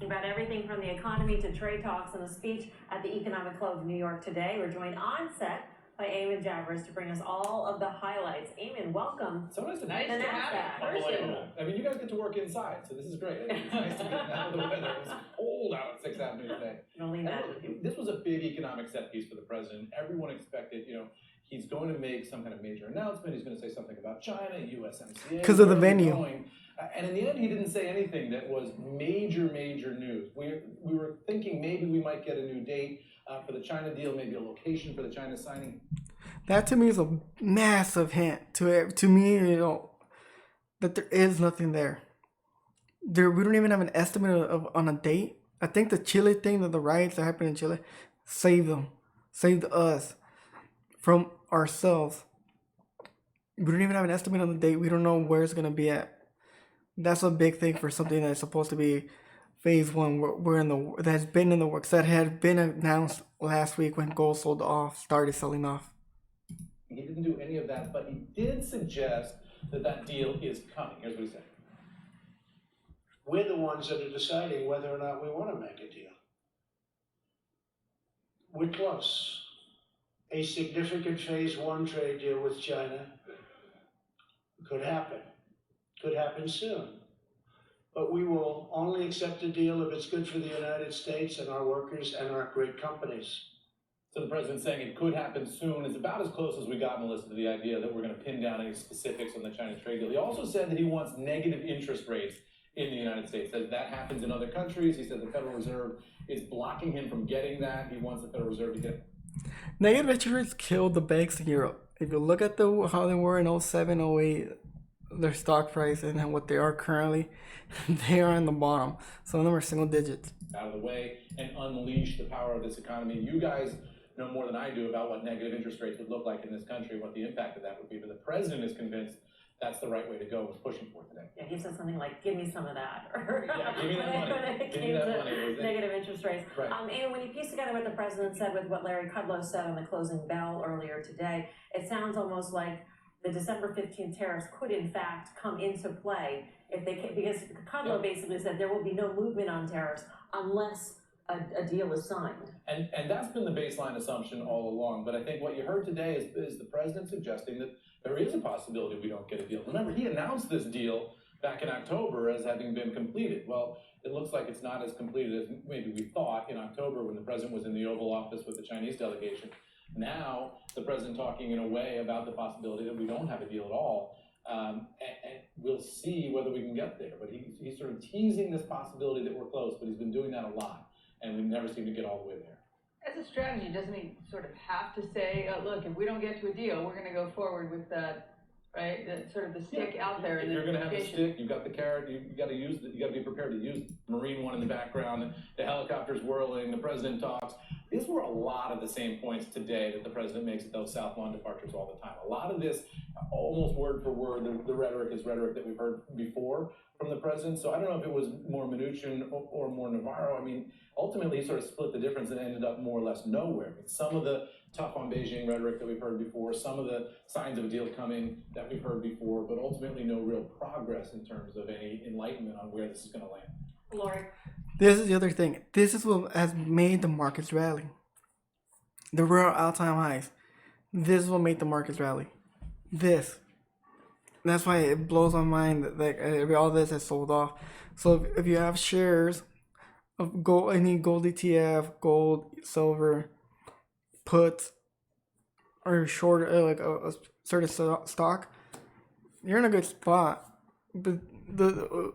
about everything from the economy to trade talks, and a speech at the Economic Club of New York today. We're joined on set by Eamon Javers to bring us all of the highlights. Eamon, welcome. So nice to Nice meet to have you. Unbelievable. I mean, you guys get to work inside, so this is great. It's nice to get out of the weather. It was cold out at 6th Avenue today. Only And imagine. look, this was a big economic set piece for the president. Everyone expected, he's going to make some kind of major announcement. He's going to say something about China, USMCA. Because of the where are we venue. going? And in the end, he didn't say anything that was major news. We were thinking maybe we might get a new date for the China deal, maybe a location for the China signing. That to me is a massive hint to me, that there is nothing there. We don't even have an estimate on a date. I think the Chile thing, the riots that happened in Chile, saved us from ourselves. We don't even have an estimate on the date. We don't know where it's gonna be at. That's a big thing for something that's supposed to be phase one. That's been in the works, that had been announced last week when gold started selling off. He didn't do any of that, but he did suggest that deal is coming. Here's what he said. We're the ones that are deciding whether or not we want to make a deal. We're close. A significant phase one trade deal with China could happen. Could happen soon. But we will only accept a deal if it's good for the United States and our workers and our great companies. So the president's saying it could happen soon. It's about as close as we got, Melissa, to the idea that we're going to pin down any specifics on the China trade deal. He also said that he wants negative interest rates in the United States. That happens in other countries. He said the Federal Reserve is blocking him from getting that. He wants the Federal Reserve to get. Negative interest rates killed the banks in Europe. If you look at how they were in 07, 08, their stock price and what they are currently, they are on the bottom. Some of them are single digits. Out of the way and unleash the power of this economy. You guys know more than I do about what negative interest rates would look like in this country, what the impact of that would be. But the president is convinced that's the right way to go, was pushing for today. Yeah, he said something like, give me some of that. Or Yeah, give me that money. when it Give me came that to money. negative interest rates. Right. And when you piece together what the president said with what Larry Kudlow said on the closing bell earlier today, it sounds almost like the December 15th tariffs could in fact come into play if they can, because Kudlow basically said there will be no movement on tariffs unless a deal is signed. And that's been the baseline assumption all along. But I think what you heard today is the president suggesting that there is a possibility we don't get a deal. Remember, he announced this deal back in October as having been completed. Well, it looks like it's not as completed as maybe we thought in October when the president was in the Oval Office with the Chinese delegation. Now, the president talking in a way about the possibility that we don't have a deal at all. And we'll see whether we can get there. But he's sort of teasing this possibility that we're close, but he's been doing that a lot. And we never seem to get all the way there. As a strategy, doesn't he sort of have to say, look, if we don't get to a deal, we're going to go forward with that, right? That sort of the stick out there. If you're going to have the stick, you've got the carrot. You got to use it. You got to be prepared to use it. Marine one in the background, the helicopters whirling, the president talks. These were a lot of the same points today that the president makes at those South Lawn departures all the time. A lot of this, almost word for word, the rhetoric is rhetoric that we've heard before from the president. So I don't know if it was more Mnuchin or more Navarro. I mean, ultimately, he sort of split the difference and ended up more or less nowhere. But some of the tough on Beijing rhetoric that we've heard before, some of the signs of a deal coming that we've heard before, but ultimately no real progress in terms of any enlightenment on where this is going to land. Lori. This is the other thing. This is what has made the markets rally. The real all-time highs. This is what made the markets rally. This. That's why it blows my mind that all this has sold off. So if you have shares of gold, any gold ETF, gold, silver, puts, or short like a certain stock, you're in a good spot. But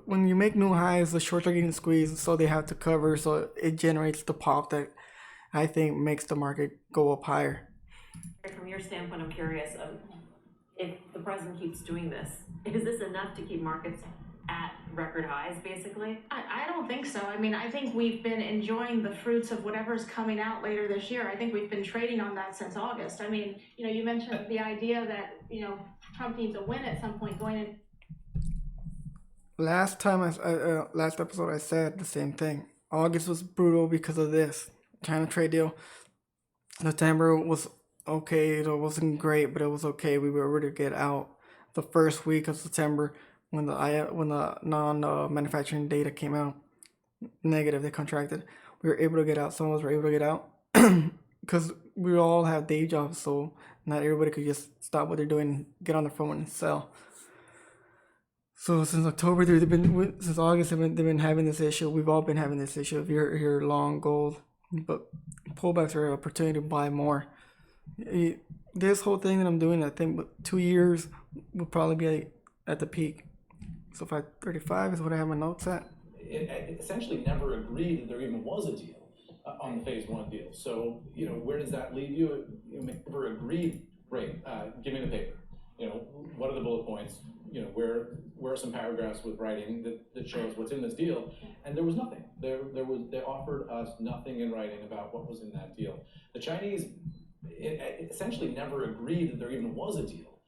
when you make new highs, the shorts are getting squeezed, so they have to cover. So it generates the pop that I think makes the market go up higher. From your standpoint, I'm curious, if the president keeps doing this, is this enough to keep markets at record highs, basically? I don't think so. I mean, I think we've been enjoying the fruits of whatever's coming out later this year. I think we've been trading on that since August. I mean, you mentioned the idea that, Trump needs a win at some point going in. Last episode, I said the same thing. August was brutal because of this China trade deal. September was okay. It wasn't great, but it was okay. We were able to get out the first week of September when the non-manufacturing data came out negative. They contracted. We were able to get out. Some of us were able to get out because we all have day jobs, so not everybody could just stop what they're doing, get on their phone and sell. So since October, since August, they've been having this issue. We've all been having this issue. If you're long gold, but pullbacks are an opportunity to buy more. This whole thing that I'm doing, I think 2 years will probably be at the peak. So 535 is what I have my notes at. It essentially never agreed that there even was a deal on the phase one deal. So, where does that leave you? You never agreed, great, give me the paper. What are the bullet points? Where are some paragraphs with writing that shows what's in this deal? And there was nothing. They offered us nothing in writing about what was in that deal. The Chinese essentially never agreed that there even was a deal.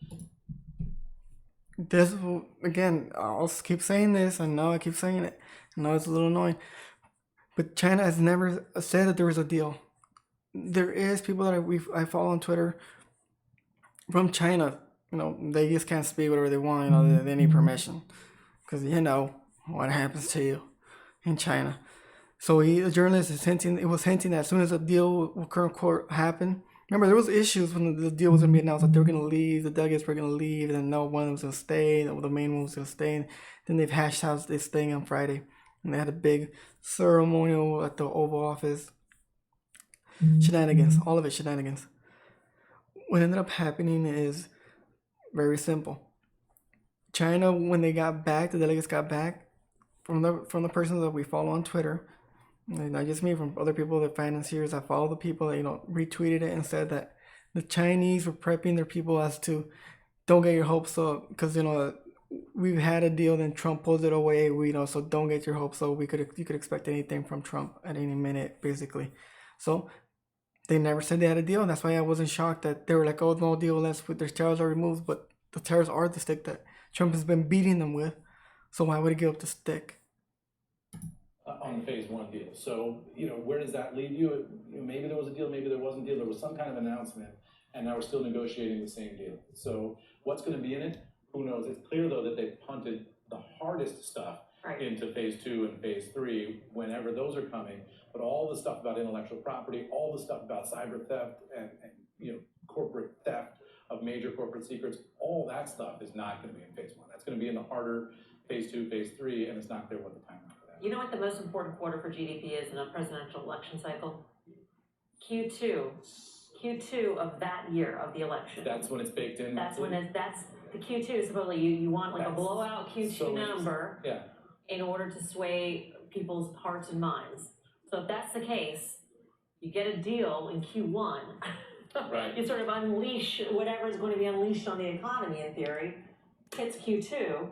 This, again, I'll keep saying this. I know I keep saying it. I know it's a little annoying. But China has never said that there was a deal. There is people that I follow on Twitter from China. They just can't speak whatever they want. They need permission. Because what happens to you in China. So the journalist is hinting that as soon as a deal with current court happened, remember, there was issues when the deal was going to be announced that they were going to leave, the delegates were going to leave, and then no one was going to stay, the main one was going to stay. And then they've hashed out this thing on Friday. And they had a big ceremonial at the Oval Office. Shenanigans. All of it shenanigans. What ended up happening is very simple. China, when they got back, the delegates got back from the persons that we follow on Twitter, not just me, from other people, the financiers that follow the people that retweeted it and said that the Chinese were prepping their people as to don't get your hopes up because we've had a deal, then Trump pulled it away. So don't get your hopes up. You could expect anything from Trump at any minute, basically. So they never said they had a deal, and that's why I wasn't shocked that they were like, "Oh, no deal unless their tariffs are removed." But the tariffs are the stick that Trump has been beating them with. So why would he give up the stick? On the phase one deal. So, where does that leave you? Maybe there was a deal, maybe there wasn't a deal. There was some kind of announcement, and now we're still negotiating the same deal. So what's going to be in it? Who knows? It's clear, though, that they've punted the hardest stuff into phase two and phase three whenever those are coming. But all the stuff about intellectual property, all the stuff about cyber theft and corporate theft of major corporate secrets, all that stuff is not going to be in phase one. That's going to be in the harder phase two, phase three, and it's not clear what the timeline for that. You know what the most important quarter for GDP is in a presidential election cycle? Q2 of that year of the election. That's when it's baked in. That's the Q2. Supposedly you want like a blowout Q2 number in order to sway people's hearts and minds. So if that's the case, you get a deal in Q1. Right. You sort of unleash whatever is going to be unleashed on the economy in theory. Hits Q2.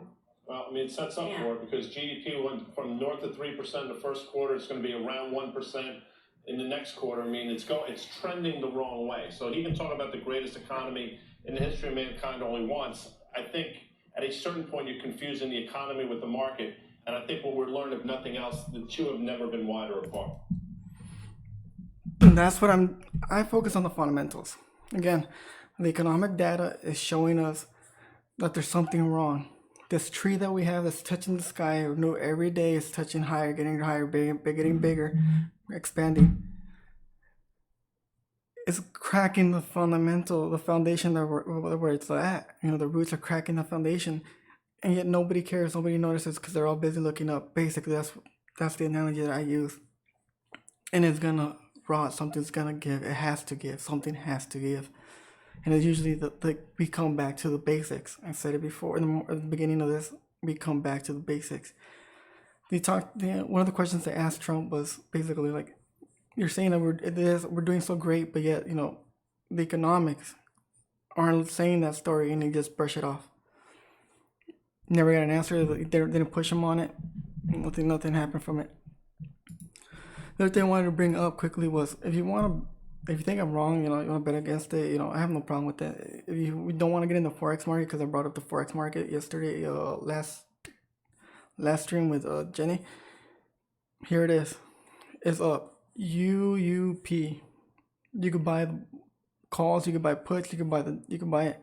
Well, it sets up for it because GDP went from north of 3% in the first quarter. It's going to be around 1% in the next quarter. It's trending the wrong way. So he can talk about the greatest economy in the history of mankind all he wants. I think at a certain point you're confusing the economy with the market, and I think what we're learning, if nothing else, the two have never been wider apart. And that's what I focus on the fundamentals. Again, the economic data is showing us that there's something wrong. This tree that we have that's touching the sky every day is touching higher, getting higher, getting bigger, expanding. It's cracking the foundation where it's at. The roots are cracking the foundation, and yet nobody cares, nobody notices because they're all busy looking up. Basically, that's the analogy that I use. and it's gonna rot. Something's gonna give. It has to give. Something has to give. And it's usually we come back to the basics. I said it before in the beginning of this. We come back to the basics. One of the questions they asked Trump was basically like, "You're saying that we're doing so great, but yet the economics aren't saying that story," and they just brush it off. Never got an answer. They didn't push him on it. Nothing happened from it. The other thing I wanted to bring up quickly was if you think I'm wrong, you want to bet against it, I have no problem with that. If you don't want to get in the forex market, because I brought up the forex market yesterday, last stream with Jenny. Here it is. It's up. UUP. You could buy calls. You could buy puts. You could buy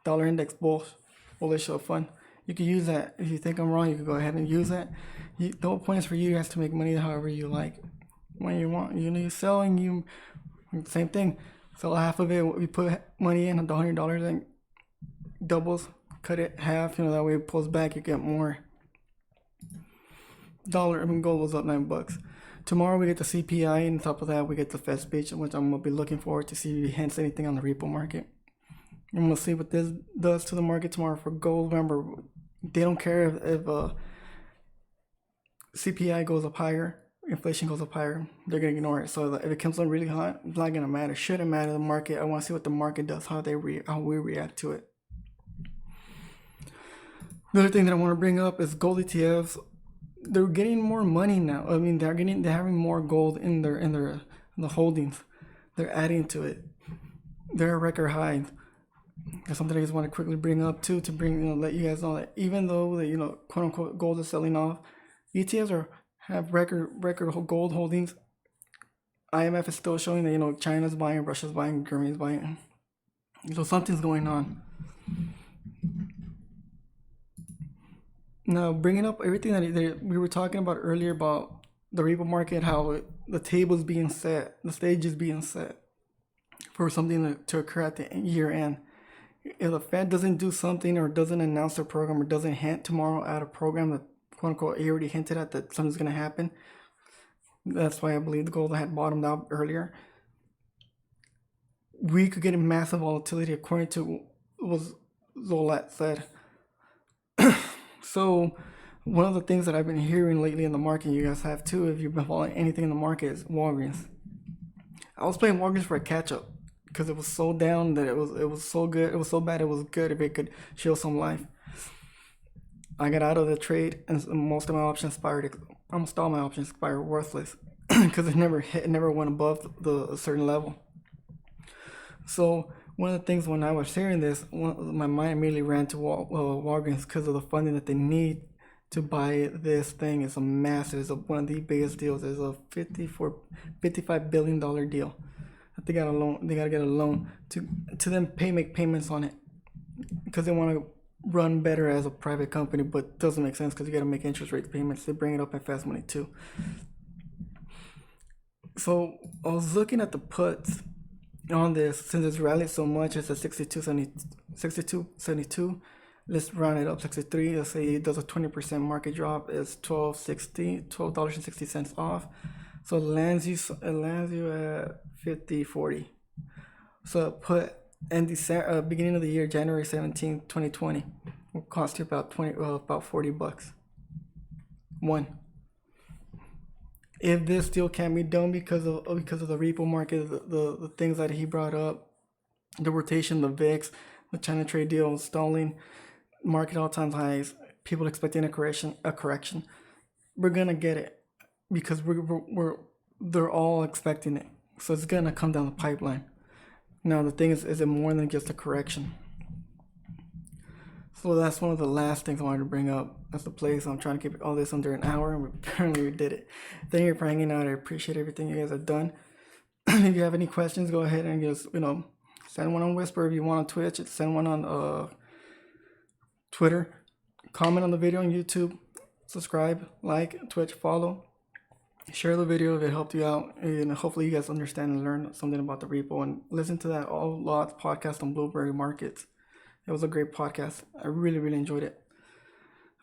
dollar index bullish fund. You could use that. If you think I'm wrong, you could go ahead and use that. The whole point is for you guys to make money however you like, when you want. You sell and you same thing. Sell half of it. We put money in $100 and doubles. Cut it half. That way it pulls back. You get more. Gold was up $9. Tomorrow we get the CPI, and on top of that we get the Fed speech, which I'm gonna be looking forward to see if he hints anything on the repo market. And we'll see what this does to the market tomorrow for gold. Remember, they don't care if CPI goes up higher, inflation goes up higher, they're gonna ignore it. So if it comes on really hot, it's not gonna matter. Shouldn't matter the market. I want to see what the market does, how we react to it. The other thing that I want to bring up is gold ETFs. They're getting more money now. I mean, they're having more gold in the holdings. They're adding to it. They're at record highs. That's something I just want to quickly bring up too, to let you guys know that even though quote unquote gold is selling off, ETFs have record gold holdings. IMF is still showing that China's buying, Russia's buying, Germany's buying. So something's going on. Now, bringing up everything that we were talking about earlier about the repo market, how the table's being set, the stage is being set for something to occur at the year end. If the Fed doesn't do something or doesn't announce their program or doesn't hint tomorrow at a program that, quote unquote, he already hinted at that something's going to happen, that's why I believe the gold had bottomed out earlier. We could get a massive volatility according to what Zoltan said. So one of the things that I've been hearing lately in the market, you guys have too, if you've been following anything in the market, is Walgreens. I was playing Walgreens for a catch-up because it was so down that it was so good. It was so bad it was good if it could show some life. I got out of the trade and most of my options expired. Almost all my options expired worthless because it never went above the certain level. So one of the things when I was hearing this, my mind immediately ran to Walgreens because of the funding that they need to buy this thing. It's a massive, it's one of the biggest deals. It's a $55 billion deal. They got a loan. They got to get a loan to then make payments on it because they want to run better as a private company, but it doesn't make sense because you got to make interest rate payments. They bring it up in fast money too. So I was looking at the puts on this, since it's rallied so much. It's at 62.72. Let's round it up 63. Let's say it does a 20% market drop. It's $12.60 off. So it lands you at 50.40. So put in December, beginning of the year, January 17, 2020, will cost you about $40. One. If this deal can't be done because of the repo market, the things that he brought up, the rotation, the VIX, the China trade deal, stalling, market all-time highs, people expecting a correction, we're gonna get it because they're all expecting it. So it's gonna come down the pipeline. Now the thing is it more than just a correction? So that's one of the last things I wanted to bring up. That's the place. I'm trying to keep all this under an hour, and apparently we did it. Thank you for hanging out. I appreciate everything you guys have done. If you have any questions, go ahead and just send one on Whisper. If you want on Twitch, send one on Twitter. Comment on the video on YouTube. Subscribe, like, Twitch, follow. Share the video if it helped you out, and hopefully you guys understand and learn something about the repo. And listen to that All Lots podcast on Blueberry Markets. It was a great podcast. I really, really enjoyed it.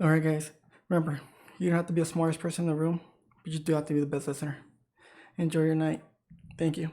All right, guys. Remember, you don't have to be the smartest person in the room, but you do have to be the best listener. Enjoy your night. Thank you.